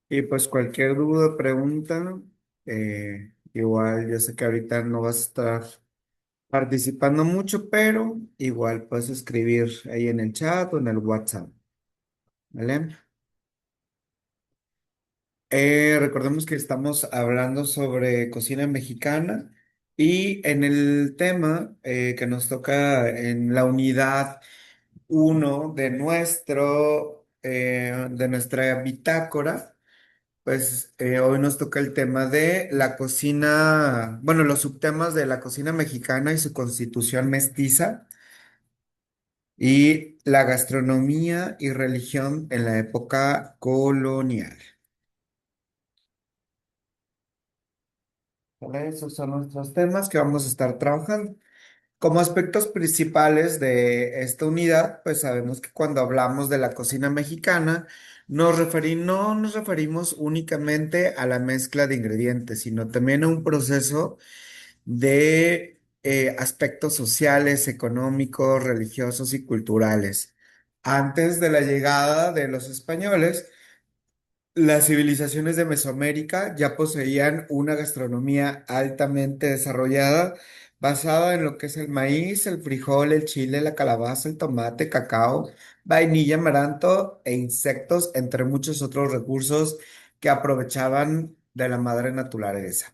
Y pues cualquier duda, pregunta, igual yo sé que ahorita no vas a estar participando mucho, pero igual puedes escribir ahí en el chat o en el WhatsApp, ¿vale? Recordemos que estamos hablando sobre cocina mexicana y en el tema que nos toca en la unidad uno de nuestra bitácora. Pues hoy nos toca el tema de la cocina, bueno, los subtemas de la cocina mexicana y su constitución mestiza y la gastronomía y religión en la época colonial. ¿Vale? Esos son nuestros temas que vamos a estar trabajando. Como aspectos principales de esta unidad, pues sabemos que cuando hablamos de la cocina mexicana, no nos referimos únicamente a la mezcla de ingredientes, sino también a un proceso de aspectos sociales, económicos, religiosos y culturales. Antes de la llegada de los españoles, las civilizaciones de Mesoamérica ya poseían una gastronomía altamente desarrollada, basada en lo que es el maíz, el frijol, el chile, la calabaza, el tomate, cacao, vainilla, amaranto e insectos, entre muchos otros recursos que aprovechaban de la madre naturaleza.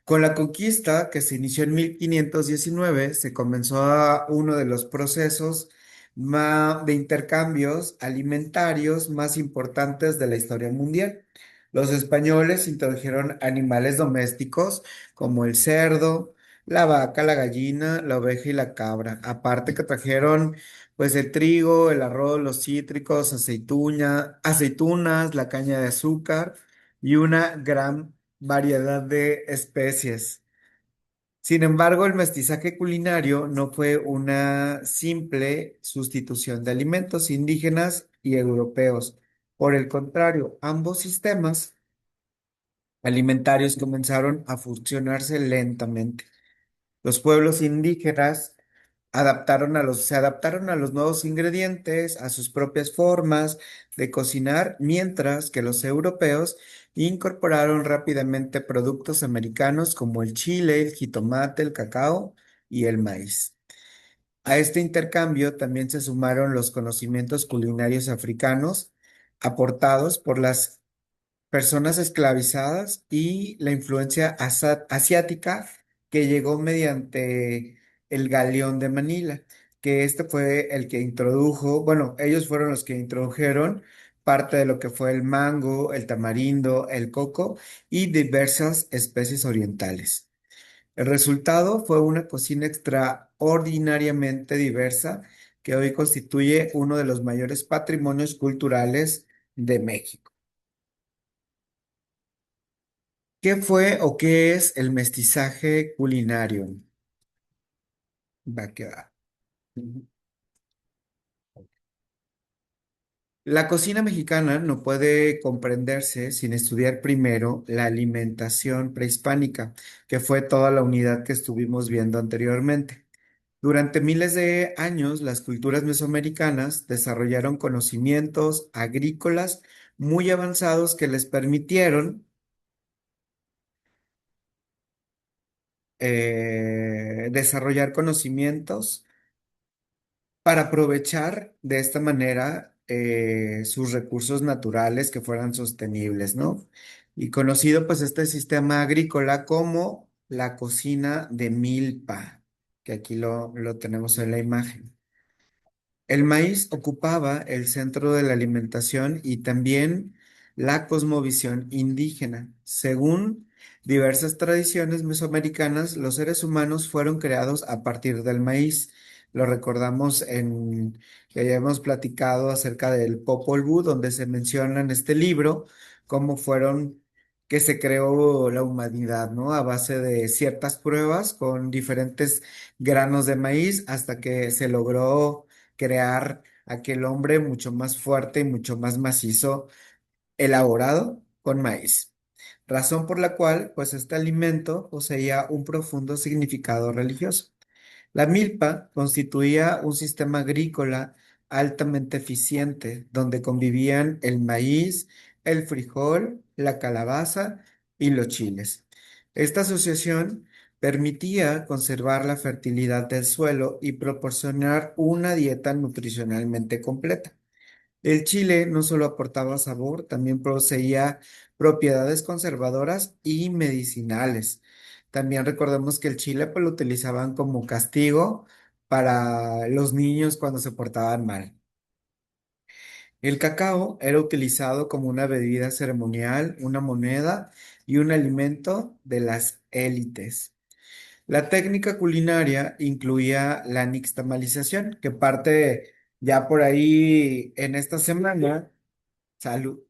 Con la conquista, que se inició en 1519, se comenzó uno de los procesos de intercambios alimentarios más importantes de la historia mundial. Los españoles introdujeron animales domésticos como el cerdo, la vaca, la gallina, la oveja y la cabra. Aparte que trajeron pues el trigo, el arroz, los cítricos, aceitunas, la caña de azúcar y una gran variedad de especies. Sin embargo, el mestizaje culinario no fue una simple sustitución de alimentos indígenas y europeos. Por el contrario, ambos sistemas alimentarios comenzaron a fusionarse lentamente. Los pueblos indígenas se adaptaron a los nuevos ingredientes, a sus propias formas de cocinar, mientras que los europeos incorporaron rápidamente productos americanos como el chile, el jitomate, el cacao y el maíz. A este intercambio también se sumaron los conocimientos culinarios africanos aportados por las personas esclavizadas y la influencia asiática que llegó mediante el Galeón de Manila, que este fue el que introdujo, bueno, ellos fueron los que introdujeron parte de lo que fue el mango, el tamarindo, el coco y diversas especies orientales. El resultado fue una cocina extraordinariamente diversa que hoy constituye uno de los mayores patrimonios culturales de México. ¿Qué fue o qué es el mestizaje culinario? Va que va. Ujú. La cocina mexicana no puede comprenderse sin estudiar primero la alimentación prehispánica, que fue toda la unidad que estuvimos viendo anteriormente. Durante miles de años, las culturas mesoamericanas desarrollaron conocimientos agrícolas muy avanzados que les permitieron desarrollar conocimientos para aprovechar de esta manera sus recursos naturales que fueran sostenibles, ¿no? Y conocido pues este sistema agrícola como la cocina de milpa, que aquí lo tenemos en la imagen. El maíz ocupaba el centro de la alimentación y también la cosmovisión indígena. Según diversas tradiciones mesoamericanas, los seres humanos fueron creados a partir del maíz. Lo recordamos en que ya hemos platicado acerca del Popol Vuh, donde se menciona en este libro cómo fueron que se creó la humanidad, ¿no? A base de ciertas pruebas con diferentes granos de maíz hasta que se logró crear aquel hombre mucho más fuerte y mucho más macizo, elaborado con maíz. Razón por la cual, pues este alimento poseía un profundo significado religioso. La milpa constituía un sistema agrícola altamente eficiente, donde convivían el maíz, el frijol, la calabaza y los chiles. Esta asociación permitía conservar la fertilidad del suelo y proporcionar una dieta nutricionalmente completa. El chile no solo aportaba sabor, también poseía propiedades conservadoras y medicinales. También recordemos que el chile pues, lo utilizaban como castigo para los niños cuando se portaban mal. El cacao era utilizado como una bebida ceremonial, una moneda y un alimento de las élites. La técnica culinaria incluía la nixtamalización, que parte ya por ahí en esta semana. Salud.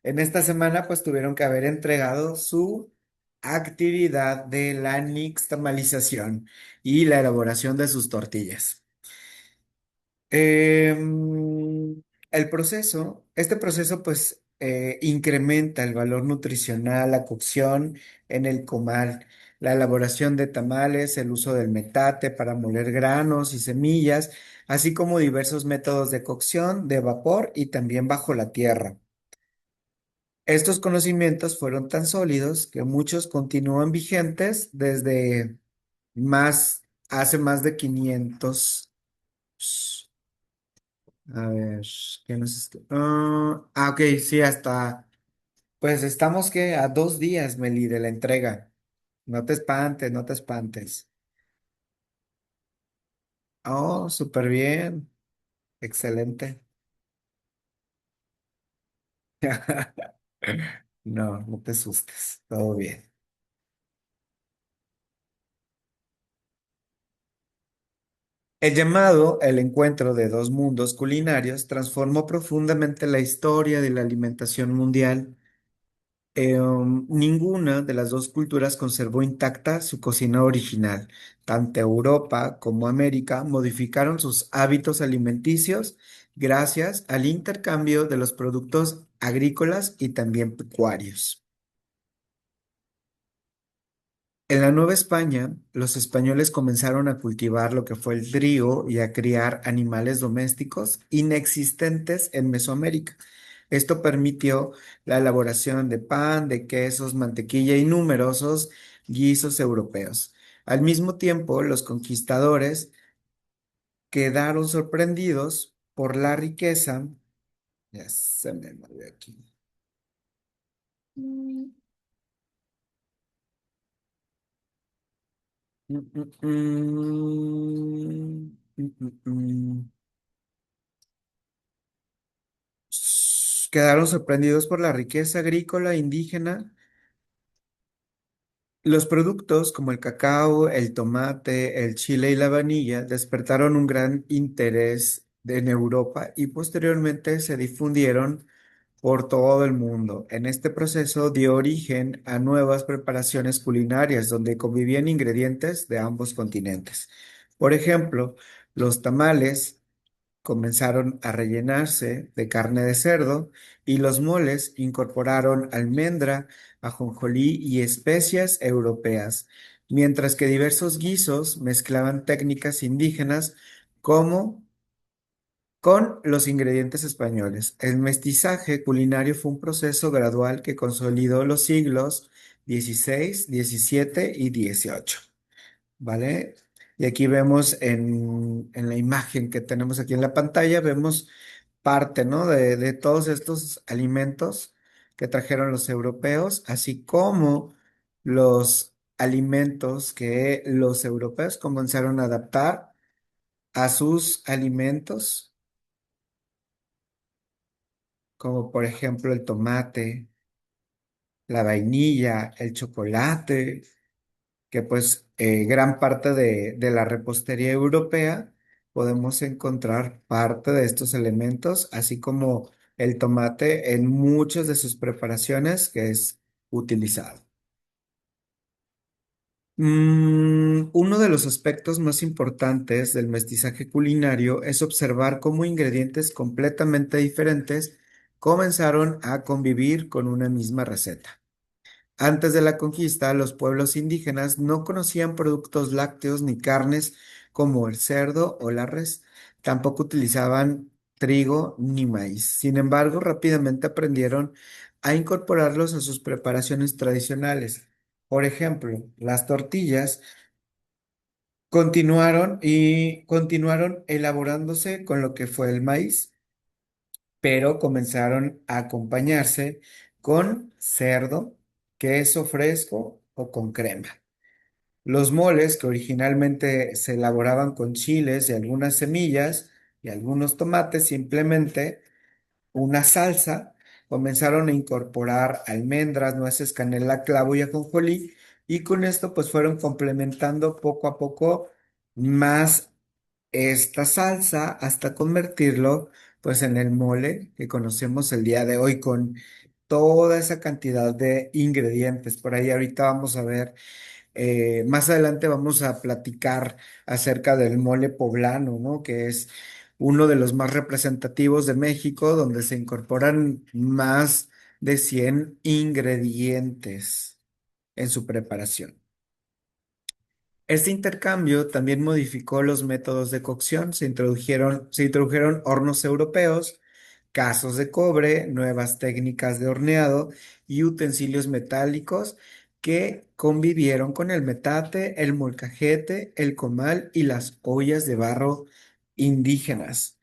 En esta semana, pues tuvieron que haber entregado su actividad de la nixtamalización y la elaboración de sus tortillas. Este proceso, pues, incrementa el valor nutricional, la cocción en el comal, la elaboración de tamales, el uso del metate para moler granos y semillas, así como diversos métodos de cocción de vapor y también bajo la tierra. Estos conocimientos fueron tan sólidos que muchos continúan vigentes desde hace más de 500. A ver, ¿qué nos ok, sí, pues estamos que a 2 días, Meli, de la entrega. No te espantes, no te espantes. Oh, súper bien, excelente. No, no te asustes, todo bien. El encuentro de dos mundos culinarios transformó profundamente la historia de la alimentación mundial. Ninguna de las dos culturas conservó intacta su cocina original. Tanto Europa como América modificaron sus hábitos alimenticios gracias al intercambio de los productos agrícolas y también pecuarios. En la Nueva España, los españoles comenzaron a cultivar lo que fue el trigo y a criar animales domésticos inexistentes en Mesoamérica. Esto permitió la elaboración de pan, de quesos, mantequilla y numerosos guisos europeos. Al mismo tiempo, los conquistadores quedaron sorprendidos por la riqueza. Ya se me movió aquí. Mm, mm, mm, quedaron sorprendidos por la riqueza agrícola indígena. Los productos como el cacao, el tomate, el chile y la vanilla despertaron un gran interés en Europa y posteriormente se difundieron por todo el mundo. En este proceso dio origen a nuevas preparaciones culinarias donde convivían ingredientes de ambos continentes. Por ejemplo, los tamales comenzaron a rellenarse de carne de cerdo y los moles incorporaron almendra, ajonjolí y especias europeas, mientras que diversos guisos mezclaban técnicas indígenas como con los ingredientes españoles. El mestizaje culinario fue un proceso gradual que consolidó los siglos XVI, XVII y XVIII. ¿Vale? Y aquí vemos en la imagen que tenemos aquí en la pantalla, vemos parte, ¿no? De todos estos alimentos que trajeron los europeos, así como los alimentos que los europeos comenzaron a adaptar a sus alimentos, como por ejemplo el tomate, la vainilla, el chocolate, que pues gran parte de la repostería europea podemos encontrar parte de estos elementos, así como el tomate en muchas de sus preparaciones que es utilizado. Uno de los aspectos más importantes del mestizaje culinario es observar cómo ingredientes completamente diferentes comenzaron a convivir con una misma receta. Antes de la conquista, los pueblos indígenas no conocían productos lácteos ni carnes como el cerdo o la res. Tampoco utilizaban trigo ni maíz. Sin embargo, rápidamente aprendieron a incorporarlos a sus preparaciones tradicionales. Por ejemplo, las tortillas continuaron elaborándose con lo que fue el maíz, pero comenzaron a acompañarse con cerdo, queso fresco o con crema. Los moles, que originalmente se elaboraban con chiles y algunas semillas y algunos tomates, simplemente una salsa, comenzaron a incorporar almendras, nueces, canela, clavo y ajonjolí, y con esto pues fueron complementando poco a poco más esta salsa hasta convertirlo pues en el mole que conocemos el día de hoy con toda esa cantidad de ingredientes. Por ahí ahorita vamos a ver, más adelante vamos a platicar acerca del mole poblano, ¿no? Que es uno de los más representativos de México, donde se incorporan más de 100 ingredientes en su preparación. Este intercambio también modificó los métodos de cocción. Se introdujeron hornos europeos, casos de cobre, nuevas técnicas de horneado y utensilios metálicos que convivieron con el metate, el molcajete, el comal y las ollas de barro indígenas.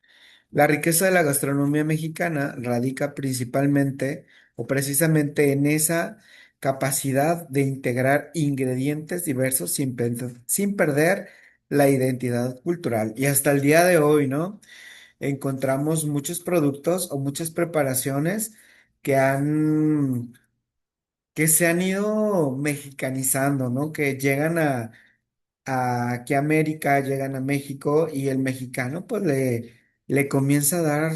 La riqueza de la gastronomía mexicana radica principalmente o precisamente en esa capacidad de integrar ingredientes diversos sin perder la identidad cultural. Y hasta el día de hoy, ¿no? Encontramos muchos productos o muchas preparaciones que que se han ido mexicanizando, ¿no? Que llegan aquí a América, llegan a México y el mexicano pues le comienza a dar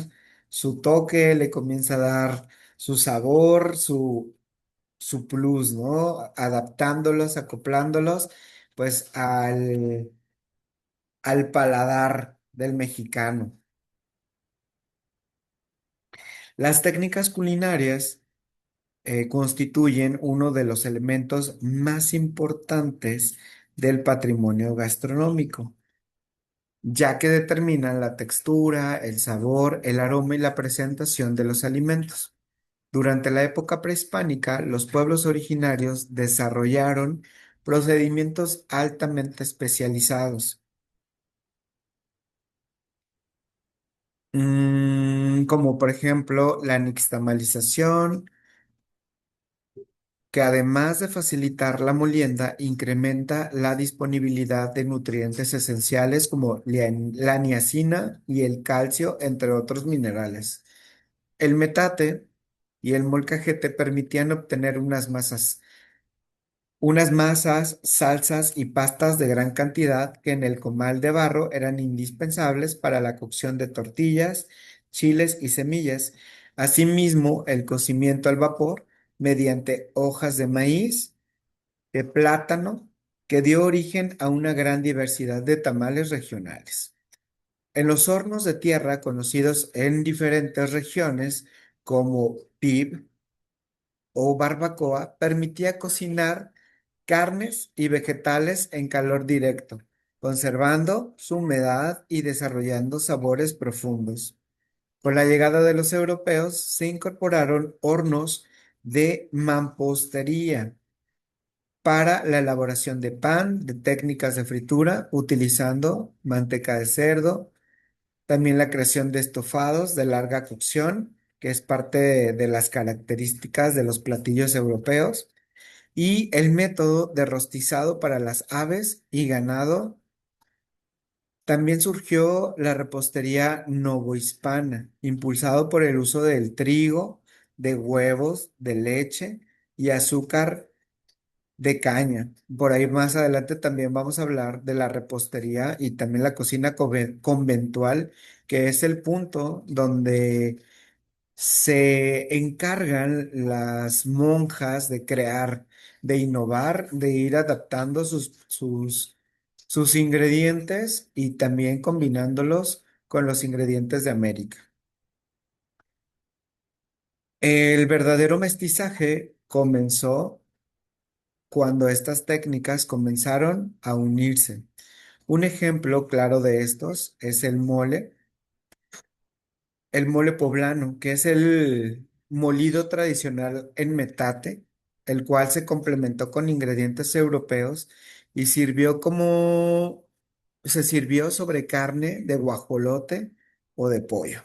su toque, le comienza a dar su sabor, su plus, ¿no? Adaptándolos, acoplándolos pues al paladar del mexicano. Las técnicas culinarias constituyen uno de los elementos más importantes del patrimonio gastronómico, ya que determinan la textura, el sabor, el aroma y la presentación de los alimentos. Durante la época prehispánica, los pueblos originarios desarrollaron procedimientos altamente especializados, como por ejemplo la nixtamalización, que además de facilitar la molienda, incrementa la disponibilidad de nutrientes esenciales como la niacina y el calcio, entre otros minerales. El metate y el molcajete permitían obtener unas masas, salsas y pastas de gran cantidad que en el comal de barro eran indispensables para la cocción de tortillas, chiles y semillas. Asimismo, el cocimiento al vapor mediante hojas de maíz, de plátano, que dio origen a una gran diversidad de tamales regionales. En los hornos de tierra conocidos en diferentes regiones como pib o barbacoa, permitía cocinar carnes y vegetales en calor directo, conservando su humedad y desarrollando sabores profundos. Con la llegada de los europeos se incorporaron hornos de mampostería para la elaboración de pan, de técnicas de fritura, utilizando manteca de cerdo, también la creación de estofados de larga cocción, que es parte de las características de los platillos europeos, y el método de rostizado para las aves y ganado. También surgió la repostería novohispana, impulsado por el uso del trigo, de huevos, de leche y azúcar de caña. Por ahí más adelante también vamos a hablar de la repostería y también la cocina conventual, que es el punto donde se encargan las monjas de crear, de innovar, de ir adaptando sus ingredientes y también combinándolos con los ingredientes de América. El verdadero mestizaje comenzó cuando estas técnicas comenzaron a unirse. Un ejemplo claro de estos es el mole, el mole poblano, que es el molido tradicional en metate, el cual se complementó con ingredientes europeos y se sirvió sobre carne de guajolote o de pollo.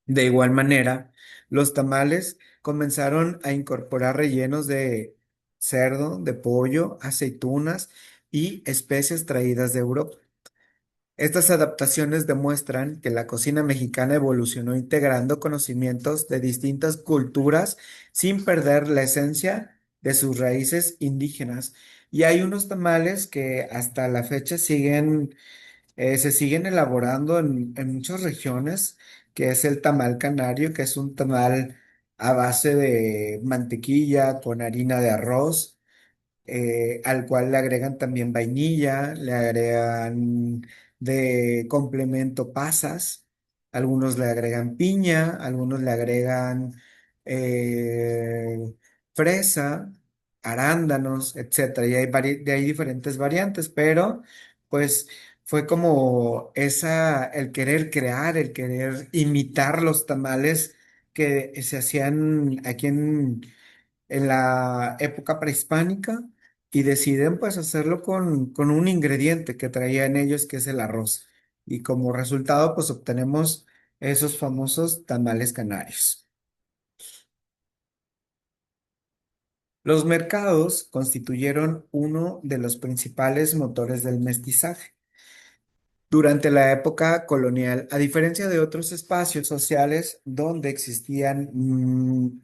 De igual manera, los tamales comenzaron a incorporar rellenos de cerdo, de pollo, aceitunas y especies traídas de Europa. Estas adaptaciones demuestran que la cocina mexicana evolucionó integrando conocimientos de distintas culturas sin perder la esencia de sus raíces indígenas. Y hay unos tamales que hasta la fecha se siguen elaborando en muchas regiones, que es el tamal canario, que es un tamal a base de mantequilla con harina de arroz, al cual le agregan también vainilla, le agregan de complemento pasas, algunos le agregan piña, algunos le agregan eh, fresa, arándanos, etcétera. Y hay diferentes variantes, pero pues fue como el querer crear, el querer imitar los tamales que se hacían aquí en la época prehispánica y deciden pues hacerlo con un ingrediente que traían ellos, que es el arroz. Y como resultado pues obtenemos esos famosos tamales canarios. Los mercados constituyeron uno de los principales motores del mestizaje. Durante la época colonial, a diferencia de otros espacios sociales donde existían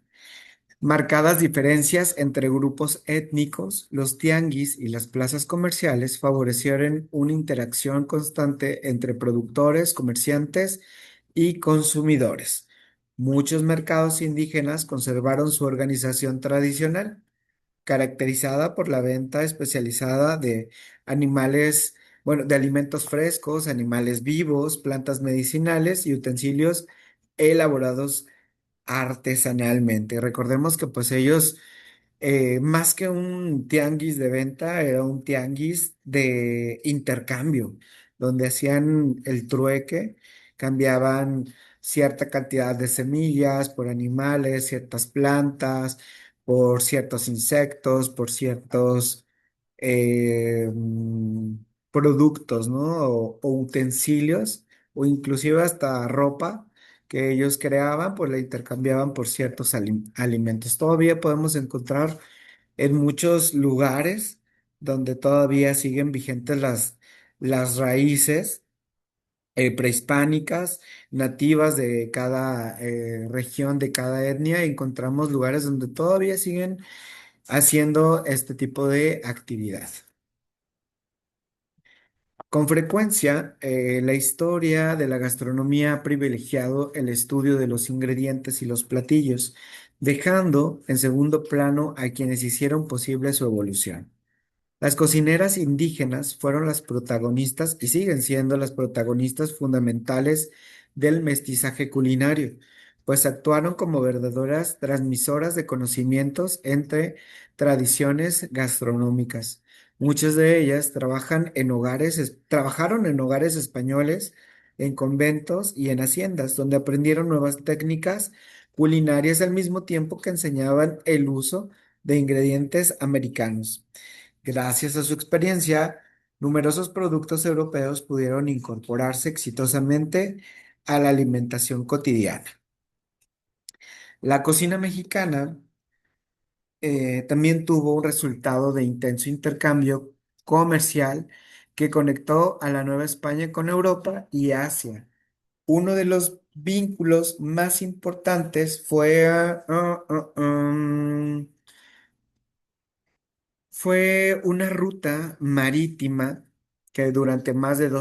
marcadas diferencias entre grupos étnicos, los tianguis y las plazas comerciales favorecieron una interacción constante entre productores, comerciantes y consumidores. Muchos mercados indígenas conservaron su organización tradicional, caracterizada por la venta especializada de animales, bueno, de alimentos frescos, animales vivos, plantas medicinales y utensilios elaborados artesanalmente. Recordemos que pues ellos, más que un tianguis de venta, era un tianguis de intercambio, donde hacían el trueque, cambiaban cierta cantidad de semillas por animales, ciertas plantas, por ciertos insectos, por ciertos productos, ¿no? O utensilios, o inclusive hasta ropa que ellos creaban, pues la intercambiaban por ciertos alimentos. Todavía podemos encontrar en muchos lugares donde todavía siguen vigentes las raíces prehispánicas, nativas de cada región, de cada etnia. Encontramos lugares donde todavía siguen haciendo este tipo de actividad. Con frecuencia, la historia de la gastronomía ha privilegiado el estudio de los ingredientes y los platillos, dejando en segundo plano a quienes hicieron posible su evolución. Las cocineras indígenas fueron las protagonistas y siguen siendo las protagonistas fundamentales del mestizaje culinario, pues actuaron como verdaderas transmisoras de conocimientos entre tradiciones gastronómicas. Muchas de ellas trabajaron en hogares españoles, en conventos y en haciendas, donde aprendieron nuevas técnicas culinarias al mismo tiempo que enseñaban el uso de ingredientes americanos. Gracias a su experiencia, numerosos productos europeos pudieron incorporarse exitosamente a la alimentación cotidiana. La cocina mexicana también tuvo un resultado de intenso intercambio comercial que conectó a la Nueva España con Europa y Asia. Uno de los vínculos más importantes fue una ruta marítima que durante más de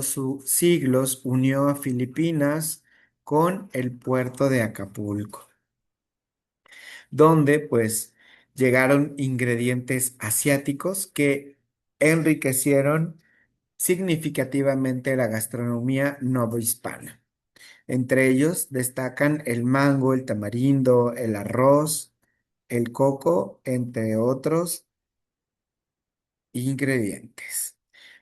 siglos unió a Filipinas con el puerto de Acapulco, donde pues llegaron ingredientes asiáticos que enriquecieron significativamente la gastronomía novohispana. Entre ellos destacan el mango, el tamarindo, el arroz, el coco, entre otros ingredientes.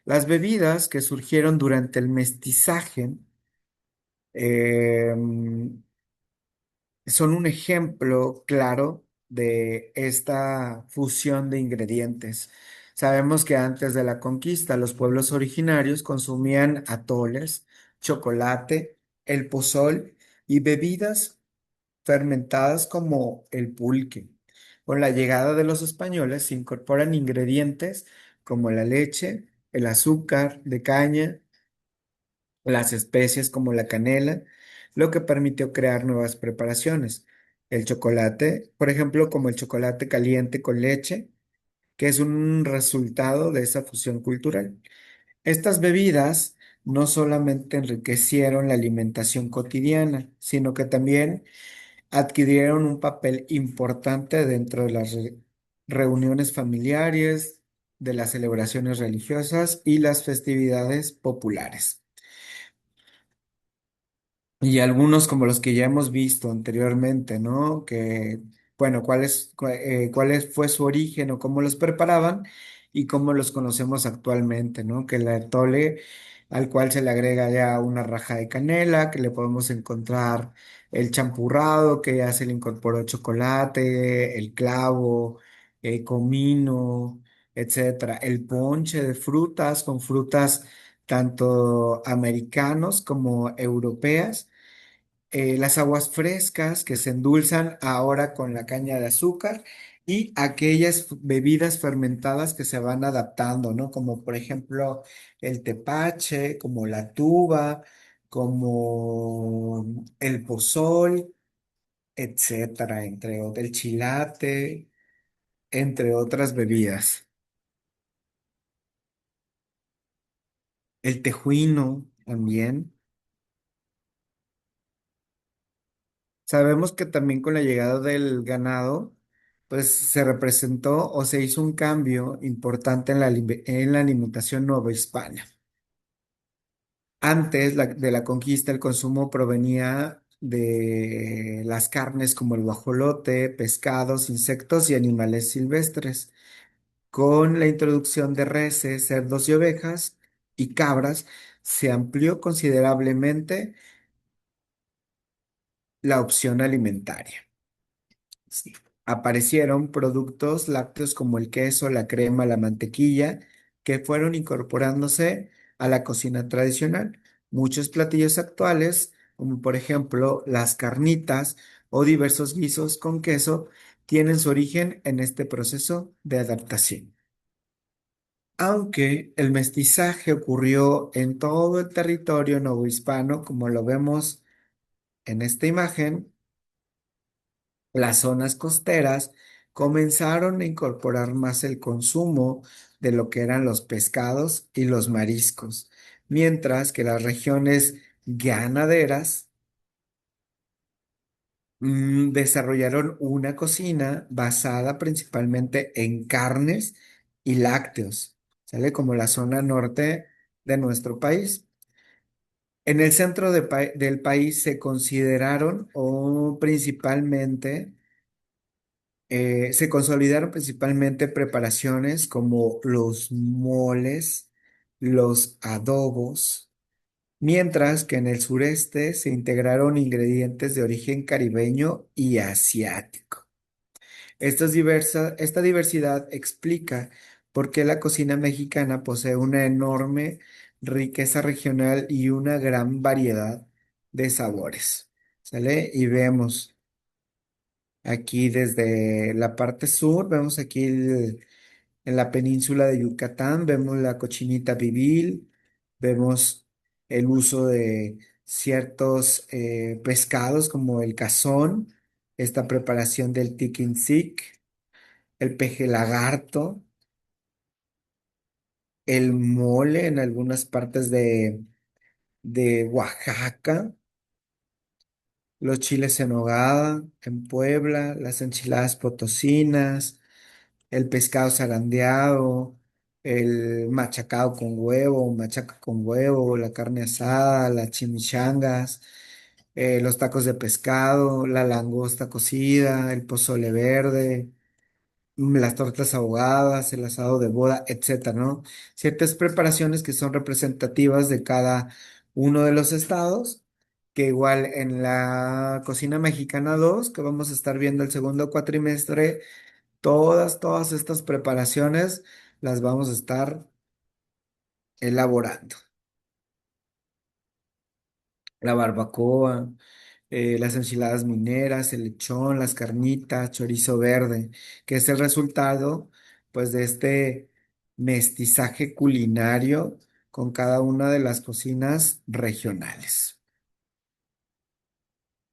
Las bebidas que surgieron durante el mestizaje son un ejemplo claro de esta fusión de ingredientes. Sabemos que antes de la conquista, los pueblos originarios consumían atoles, chocolate, el pozol y bebidas fermentadas como el pulque. Con la llegada de los españoles se incorporan ingredientes como la leche, el azúcar de caña, las especias como la canela, lo que permitió crear nuevas preparaciones. El chocolate, por ejemplo, como el chocolate caliente con leche, que es un resultado de esa fusión cultural. Estas bebidas no solamente enriquecieron la alimentación cotidiana, sino que también adquirieron un papel importante dentro de las reuniones familiares, de las celebraciones religiosas y las festividades populares. Y algunos como los que ya hemos visto anteriormente, ¿no? Que, bueno, fue su origen o cómo los preparaban y cómo los conocemos actualmente, ¿no? Que el atole al cual se le agrega ya una raja de canela, que le podemos encontrar el champurrado, que ya se le incorporó chocolate, el clavo, comino, etcétera. El ponche de frutas con frutas tanto americanos como europeas, las aguas frescas que se endulzan ahora con la caña de azúcar y aquellas bebidas fermentadas que se van adaptando, ¿no? Como por ejemplo el tepache, como la tuba, como el pozol, etcétera, entre otros, el chilate, entre otras bebidas. El tejuino también. Sabemos que también con la llegada del ganado, pues se representó o se hizo un cambio importante en en la alimentación novohispana. Antes de la conquista, el consumo provenía de las carnes como el guajolote, pescados, insectos y animales silvestres. Con la introducción de reses, cerdos y ovejas y cabras, se amplió considerablemente la opción alimentaria. Sí. Aparecieron productos lácteos como el queso, la crema, la mantequilla, que fueron incorporándose a la cocina tradicional. Muchos platillos actuales, como por ejemplo las carnitas o diversos guisos con queso, tienen su origen en este proceso de adaptación. Aunque el mestizaje ocurrió en todo el territorio novohispano, como lo vemos en esta imagen, las zonas costeras comenzaron a incorporar más el consumo de lo que eran los pescados y los mariscos, mientras que las regiones ganaderas desarrollaron una cocina basada principalmente en carnes y lácteos, ¿sale? Como la zona norte de nuestro país. En el centro del país se consideraron se consolidaron principalmente preparaciones como los moles, los adobos, mientras que en el sureste se integraron ingredientes de origen caribeño y asiático. Esta diversidad explica por qué la cocina mexicana posee una enorme riqueza regional y una gran variedad de sabores. ¿Sale? Y vemos. Aquí desde la parte sur, vemos aquí en la península de Yucatán, vemos la cochinita pibil, vemos el uso de ciertos pescados como el cazón, esta preparación del tiquinzic, el peje lagarto, el mole en algunas partes de Oaxaca, los chiles en nogada en Puebla, las enchiladas potosinas, el pescado zarandeado, el machacado con huevo, machaca con huevo, la carne asada, las chimichangas, los tacos de pescado, la langosta cocida, el pozole verde, las tortas ahogadas, el asado de boda, etcétera, ¿no? Ciertas preparaciones que son representativas de cada uno de los estados que igual en la cocina mexicana 2 que vamos a estar viendo el segundo cuatrimestre, todas estas preparaciones las vamos a estar elaborando. La barbacoa, las enchiladas mineras, el lechón, las carnitas, chorizo verde, que es el resultado, pues, de este mestizaje culinario con cada una de las cocinas regionales.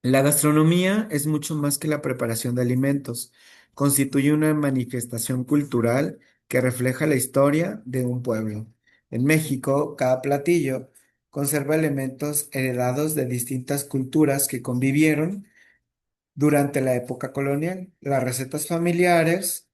La gastronomía es mucho más que la preparación de alimentos. Constituye una manifestación cultural que refleja la historia de un pueblo. En México, cada platillo conserva elementos heredados de distintas culturas que convivieron durante la época colonial. Las recetas familiares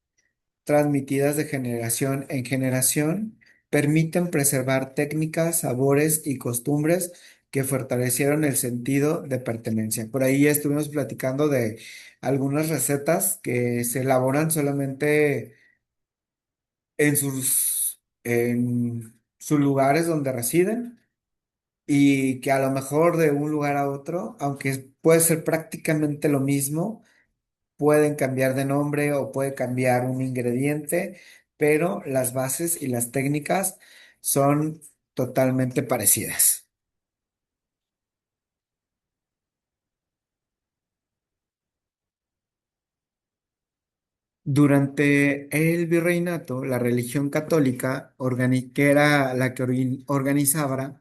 transmitidas de generación en generación, permiten preservar técnicas, sabores y costumbres que fortalecieron el sentido de pertenencia. Por ahí ya estuvimos platicando de algunas recetas que se elaboran solamente en sus lugares donde residen y que a lo mejor de un lugar a otro, aunque puede ser prácticamente lo mismo, pueden cambiar de nombre o puede cambiar un ingrediente, pero las bases y las técnicas son totalmente parecidas. Durante el virreinato, la religión católica, que era la que organizaba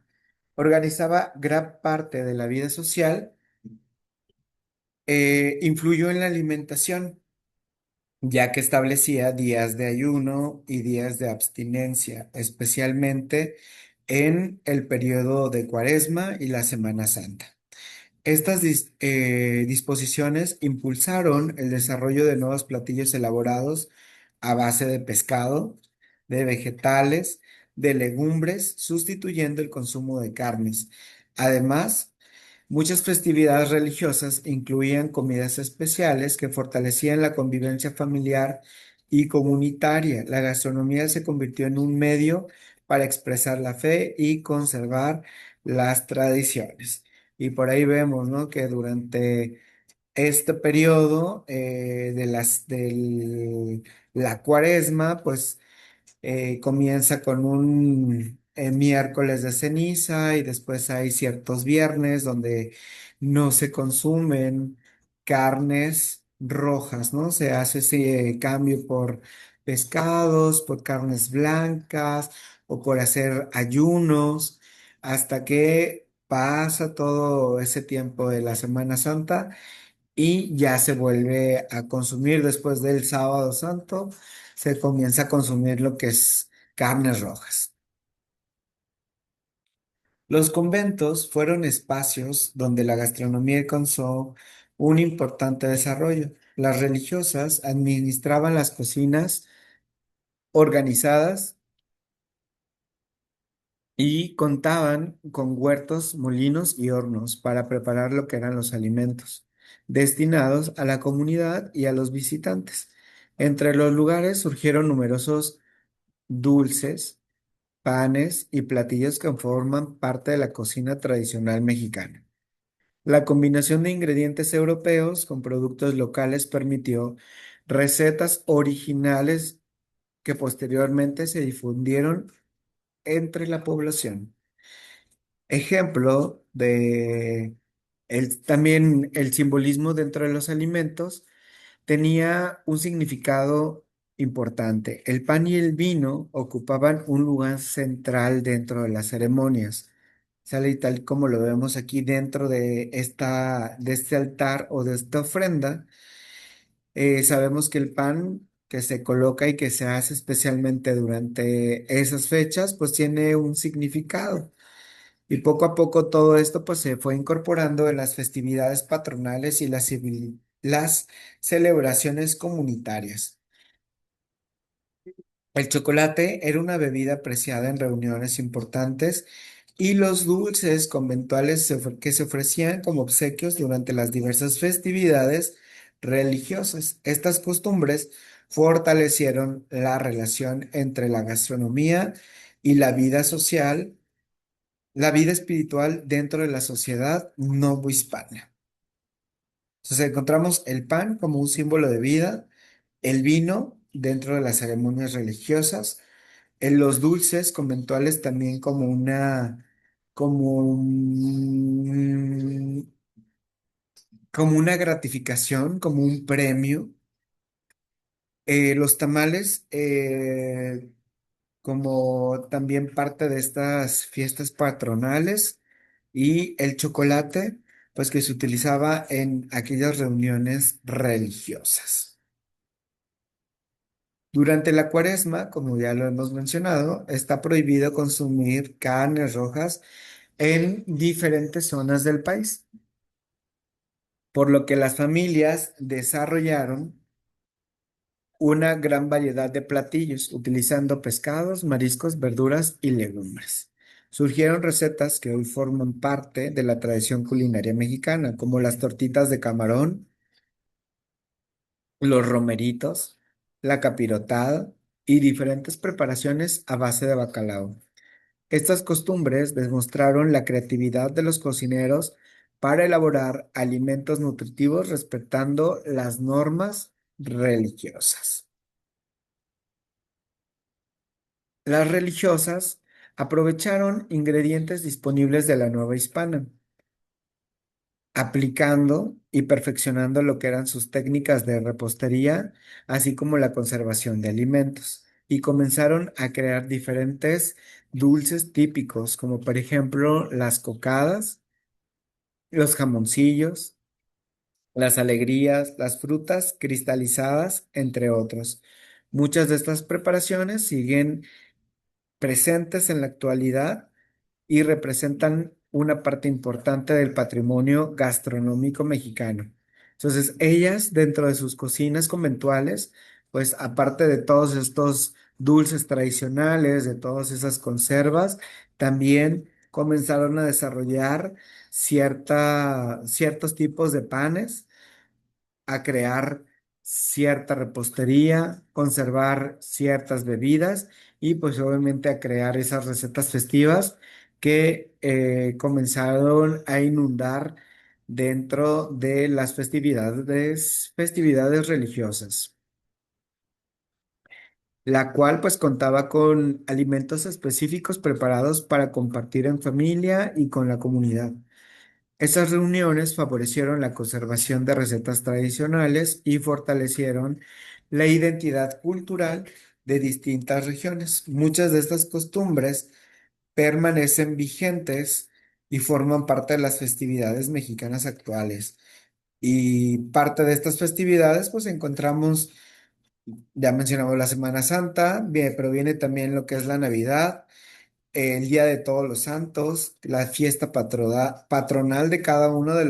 gran parte de la vida social, influyó en la alimentación, ya que establecía días de ayuno y días de abstinencia, especialmente en el periodo de Cuaresma y la Semana Santa. Estas disposiciones impulsaron el desarrollo de nuevos platillos elaborados a base de pescado, de vegetales, de legumbres, sustituyendo el consumo de carnes. Además, muchas festividades religiosas incluían comidas especiales que fortalecían la convivencia familiar y comunitaria. La gastronomía se convirtió en un medio para expresar la fe y conservar las tradiciones. Y por ahí vemos, ¿no? Que durante este periodo de la cuaresma, pues comienza con un miércoles de ceniza y después hay ciertos viernes donde no se consumen carnes rojas, ¿no? Se hace ese cambio por pescados, por carnes blancas o por hacer ayunos hasta que pasa todo ese tiempo de la Semana Santa y ya se vuelve a consumir después del Sábado Santo, se comienza a consumir lo que es carnes rojas. Los conventos fueron espacios donde la gastronomía alcanzó un importante desarrollo. Las religiosas administraban las cocinas organizadas y contaban con huertos, molinos y hornos para preparar lo que eran los alimentos, destinados a la comunidad y a los visitantes. Entre los lugares surgieron numerosos dulces, panes y platillos que forman parte de la cocina tradicional mexicana. La combinación de ingredientes europeos con productos locales permitió recetas originales que posteriormente se difundieron entre la población. Ejemplo de también el simbolismo dentro de los alimentos tenía un significado importante. El pan y el vino ocupaban un lugar central dentro de las ceremonias. Sale y tal como lo vemos aquí dentro de este altar o de esta ofrenda. Sabemos que el pan que se coloca y que se hace especialmente durante esas fechas, pues tiene un significado. Y poco a poco todo esto pues se fue incorporando en las festividades patronales y las celebraciones comunitarias. El chocolate era una bebida apreciada en reuniones importantes y los dulces conventuales que se ofrecían como obsequios durante las diversas festividades religiosas. Estas costumbres fortalecieron la relación entre la gastronomía y la vida social la vida espiritual dentro de la sociedad novohispana. Entonces encontramos el pan como un símbolo de vida, el vino dentro de las ceremonias religiosas, en los dulces conventuales también como como como una gratificación, como un premio. Los tamales como también parte de estas fiestas patronales y el chocolate, pues que se utilizaba en aquellas reuniones religiosas. Durante la cuaresma, como ya lo hemos mencionado, está prohibido consumir carnes rojas en diferentes zonas del país, por lo que las familias desarrollaron una gran variedad de platillos, utilizando pescados, mariscos, verduras y legumbres. Surgieron recetas que hoy forman parte de la tradición culinaria mexicana, como las tortitas de camarón, los romeritos, la capirotada y diferentes preparaciones a base de bacalao. Estas costumbres demostraron la creatividad de los cocineros para elaborar alimentos nutritivos respetando las normas religiosas. Las religiosas aprovecharon ingredientes disponibles de la nueva hispana, aplicando y perfeccionando lo que eran sus técnicas de repostería, así como la conservación de alimentos, y comenzaron a crear diferentes dulces típicos, como por ejemplo las cocadas, los jamoncillos, las alegrías, las frutas cristalizadas, entre otros. Muchas de estas preparaciones siguen presentes en la actualidad y representan una parte importante del patrimonio gastronómico mexicano. Entonces, ellas, dentro de sus cocinas conventuales, pues aparte de todos estos dulces tradicionales, de todas esas conservas, también comenzaron a desarrollar ciertos tipos de panes, a crear cierta repostería, conservar ciertas bebidas y pues obviamente a crear esas recetas festivas que comenzaron a inundar dentro de las festividades religiosas, la cual pues contaba con alimentos específicos preparados para compartir en familia y con la comunidad. Estas reuniones favorecieron la conservación de recetas tradicionales y fortalecieron la identidad cultural de distintas regiones. Muchas de estas costumbres permanecen vigentes y forman parte de las festividades mexicanas actuales. Y parte de estas festividades, pues encontramos, ya mencionamos la Semana Santa, bien, pero viene también lo que es la Navidad, el Día de Todos los Santos, la fiesta patronal de cada uno de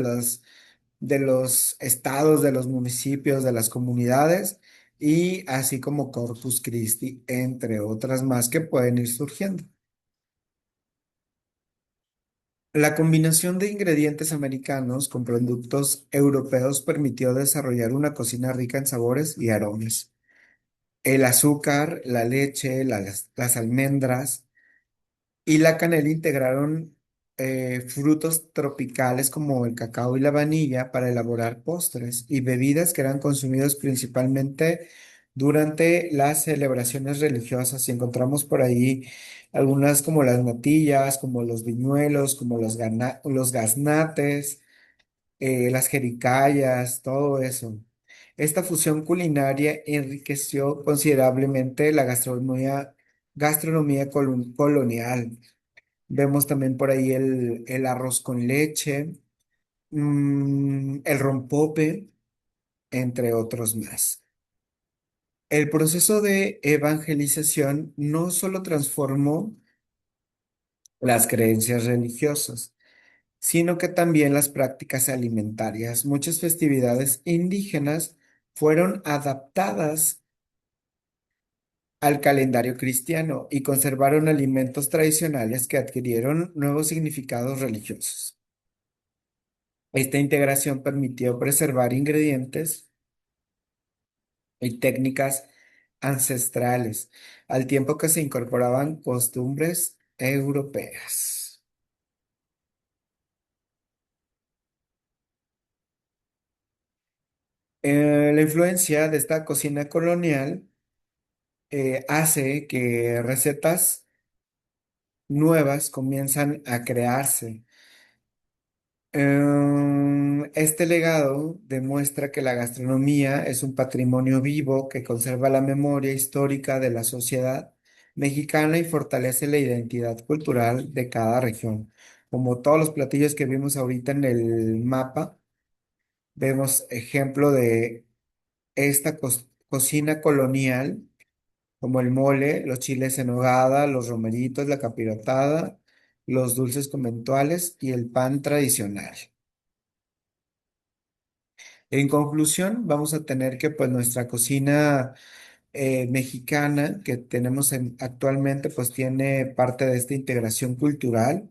los estados, de los municipios, de las comunidades, y así como Corpus Christi, entre otras más que pueden ir surgiendo. La combinación de ingredientes americanos con productos europeos permitió desarrollar una cocina rica en sabores y aromas. El azúcar, la leche, las almendras y la canela integraron frutos tropicales como el cacao y la vanilla para elaborar postres y bebidas que eran consumidos principalmente durante las celebraciones religiosas. Y encontramos por ahí algunas como las natillas, como los viñuelos, como los gaznates, las jericayas, todo eso. Esta fusión culinaria enriqueció considerablemente la gastronomía colonial. Vemos también por ahí el arroz con leche, el rompope, entre otros más. El proceso de evangelización no solo transformó las creencias religiosas, sino que también las prácticas alimentarias. Muchas festividades indígenas fueron adaptadas al calendario cristiano y conservaron alimentos tradicionales que adquirieron nuevos significados religiosos. Esta integración permitió preservar ingredientes y técnicas ancestrales, al tiempo que se incorporaban costumbres europeas. La influencia de esta cocina colonial hace que recetas nuevas comienzan a crearse. Este legado demuestra que la gastronomía es un patrimonio vivo que conserva la memoria histórica de la sociedad mexicana y fortalece la identidad cultural de cada región. Como todos los platillos que vimos ahorita en el mapa, vemos ejemplo de esta cocina colonial, como el mole, los chiles en nogada, los romeritos, la capirotada, los dulces conventuales y el pan tradicional. En conclusión, vamos a tener que pues nuestra cocina mexicana que tenemos actualmente, pues tiene parte de esta integración cultural,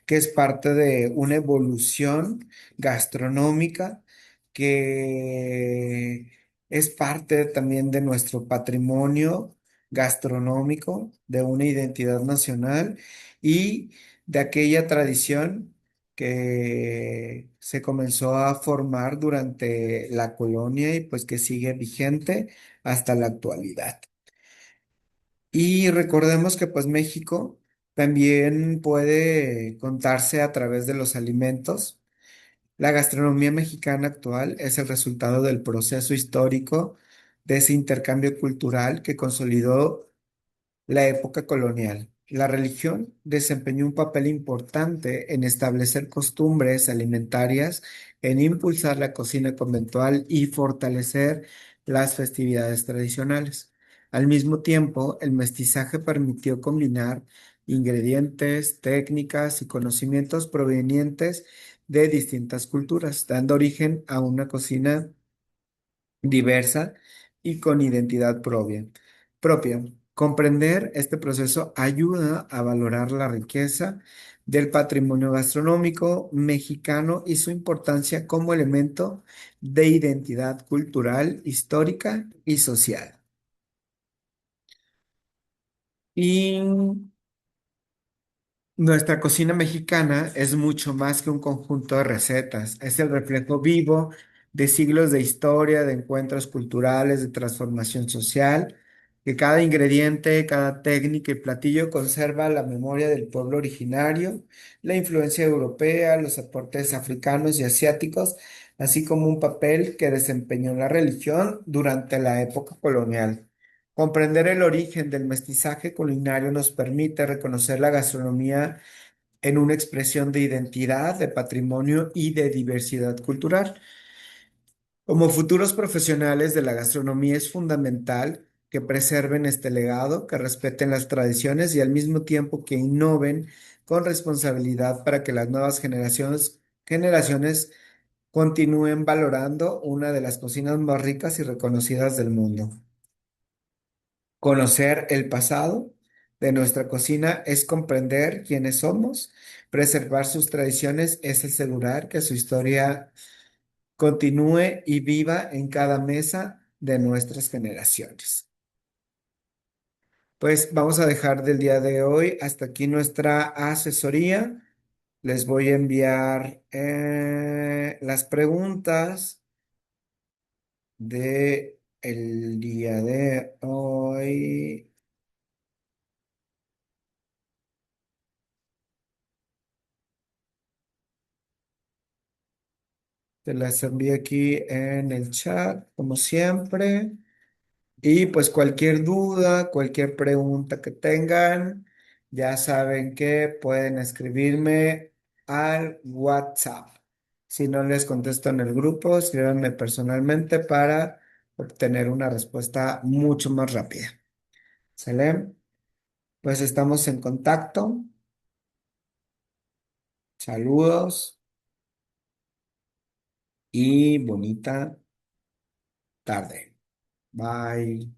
que es parte de una evolución gastronómica, que es parte también de nuestro patrimonio gastronómico, de una identidad nacional y de aquella tradición que se comenzó a formar durante la colonia y pues que sigue vigente hasta la actualidad. Y recordemos que pues México también puede contarse a través de los alimentos. La gastronomía mexicana actual es el resultado del proceso histórico de ese intercambio cultural que consolidó la época colonial. La religión desempeñó un papel importante en establecer costumbres alimentarias, en impulsar la cocina conventual y fortalecer las festividades tradicionales. Al mismo tiempo, el mestizaje permitió combinar ingredientes, técnicas y conocimientos provenientes de distintas culturas, dando origen a una cocina diversa y con identidad propia. Comprender este proceso ayuda a valorar la riqueza del patrimonio gastronómico mexicano y su importancia como elemento de identidad cultural, histórica y social. Y nuestra cocina mexicana es mucho más que un conjunto de recetas, es el reflejo vivo de siglos de historia, de encuentros culturales, de transformación social, que cada ingrediente, cada técnica y platillo conserva la memoria del pueblo originario, la influencia europea, los aportes africanos y asiáticos, así como un papel que desempeñó la religión durante la época colonial. Comprender el origen del mestizaje culinario nos permite reconocer la gastronomía en una expresión de identidad, de patrimonio y de diversidad cultural. Como futuros profesionales de la gastronomía es fundamental que preserven este legado, que respeten las tradiciones y al mismo tiempo que innoven con responsabilidad para que las nuevas generaciones continúen valorando una de las cocinas más ricas y reconocidas del mundo. Conocer el pasado de nuestra cocina es comprender quiénes somos, preservar sus tradiciones es asegurar que su historia continúe y viva en cada mesa de nuestras generaciones. Pues vamos a dejar del día de hoy hasta aquí nuestra asesoría. Les voy a enviar las preguntas de el día de hoy. Te las envío aquí en el chat, como siempre. Y pues cualquier duda, cualquier pregunta que tengan, ya saben que pueden escribirme al WhatsApp. Si no les contesto en el grupo, escríbanme personalmente para obtener una respuesta mucho más rápida. ¿Sale? Pues estamos en contacto. Saludos y bonita tarde. Bye.